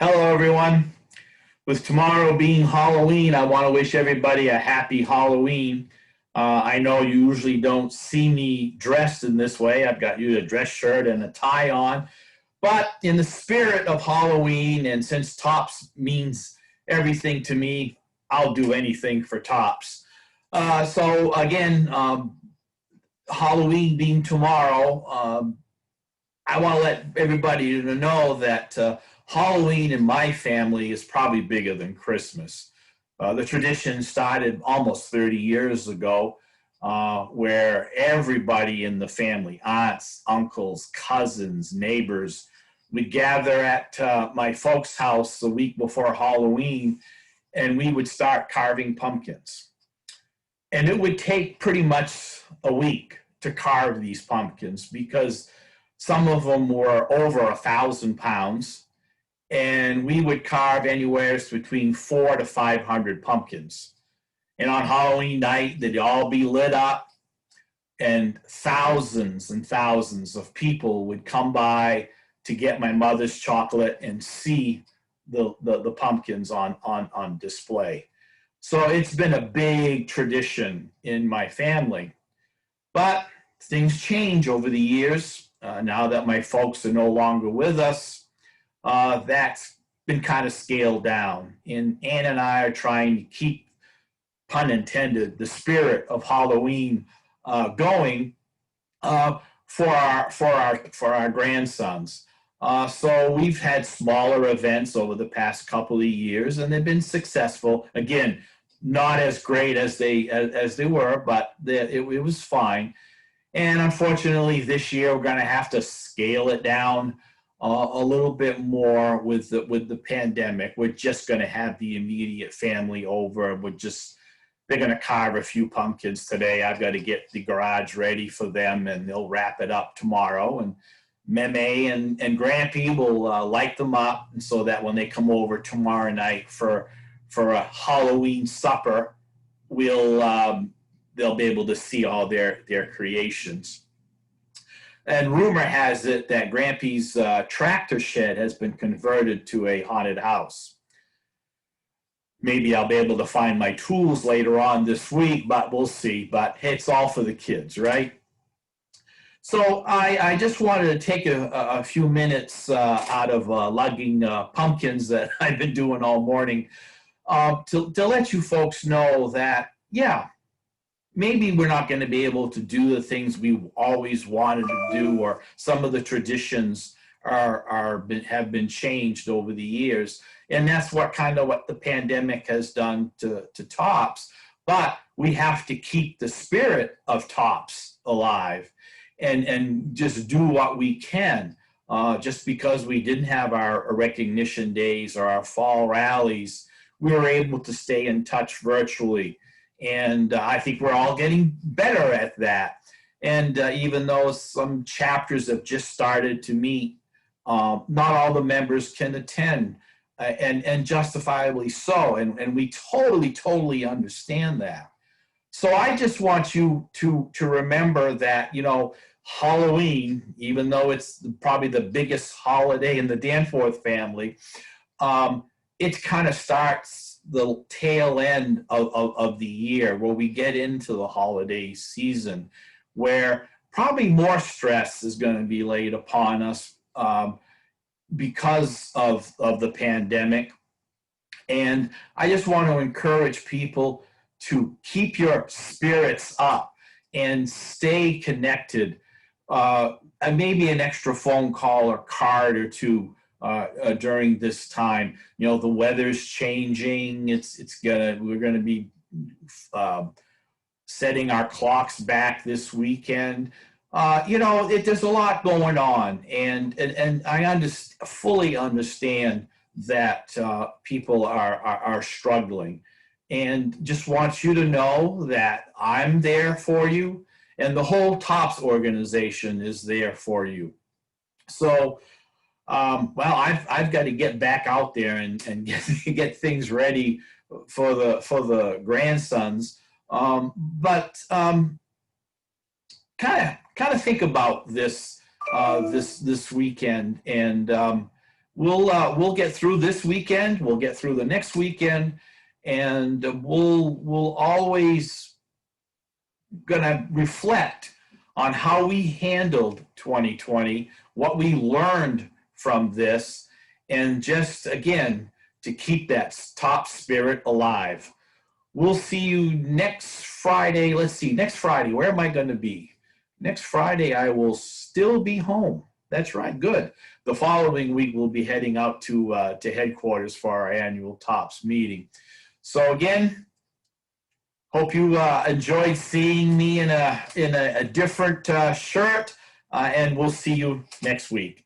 Hello, everyone. With tomorrow being Halloween, I want to wish everybody a happy Halloween. I know you usually don't see me dressed in this way. I've got you a dress shirt and a tie on. But in the spirit of Halloween, and since Tops means everything to me, I'll do anything for Tops. So, again, Halloween being tomorrow, I want to let everybody know that Halloween in my family is probably bigger than Christmas. The tradition started almost 30 years ago, where everybody in the family, aunts, uncles, cousins, neighbors, would gather at my folks' house the week before Halloween, and we would start carving pumpkins. And it would take pretty much a week to carve these pumpkins because some of them were over 1,000 pounds, and we would carve anywhere between 400 to 500 pumpkins. And on Halloween night, they'd all be lit up, and thousands of people would come by to get my mother's chocolate and see the pumpkins on display. So it's been a big tradition in my family. But things change over the years. Now that my folks are no longer with us, that's been kind of scaled down. And Ann and I are trying to keep, pun intended, the spirit of Halloween going for our grandsons. So we've had smaller events over the past couple of years, and they've been successful. Again, not as great as they were, but it was fine. And unfortunately, this year we're going to have to scale it down a little bit more with the pandemic. We're just going to have the immediate family over. They're going to carve a few pumpkins today. I've got to get the garage ready for them, and they'll wrap it up tomorrow. And Meme and Grampy will light them up, and so that when they come over tomorrow night for a Halloween supper, they'll be able to see all their creations. And rumor has it that Grampy's tractor shed has been converted to a haunted house. Maybe I'll be able to find my tools later on this week, but we'll see. But it's all for the kids, right? So I just wanted to take a few minutes out of lugging pumpkins that I've been doing all morning to let you folks know that, yeah, maybe we're not going to be able to do the things we always wanted to do, or some of the traditions have been changed over the years. And that's what the pandemic has done to Tops. But we have to keep the spirit of Tops alive and just do what we can. Just because we didn't have our recognition days or our fall rallies, we were able to stay in touch virtually. And I think we're all getting better at that. And even though some chapters have just started to meet, not all the members can attend, and justifiably so. And we totally understand that. So I just want you to remember that, Halloween, even though it's probably the biggest holiday in the Danforth family, it kind of starts the tail end of the year, where we get into the holiday season, where probably more stress is going to be laid upon us because of the pandemic. And I just want to encourage people to keep your spirits up and stay connected. And maybe an extra phone call or card or two during this time. The weather's changing. We're gonna be setting our clocks back this weekend. There's a lot going on, and I fully understand that people are struggling, and just want you to know that I'm there for you, and the whole TOPS organization is there for you. So, I've got to get back out there and get things ready for the grandsons. But kind of think about this weekend, and we'll get through this weekend. We'll get through the next weekend, and we'll always gonna reflect on how we handled 2020, what we learned from this, and just again to keep that top spirit alive. We'll see you next Friday. Let's see, next Friday, where am I going to be? Next Friday, I will still be home. That's right, good. The following week, we'll be heading out to headquarters for our annual TOPS meeting. So again, hope you enjoyed seeing me in a different shirt, and we'll see you next week.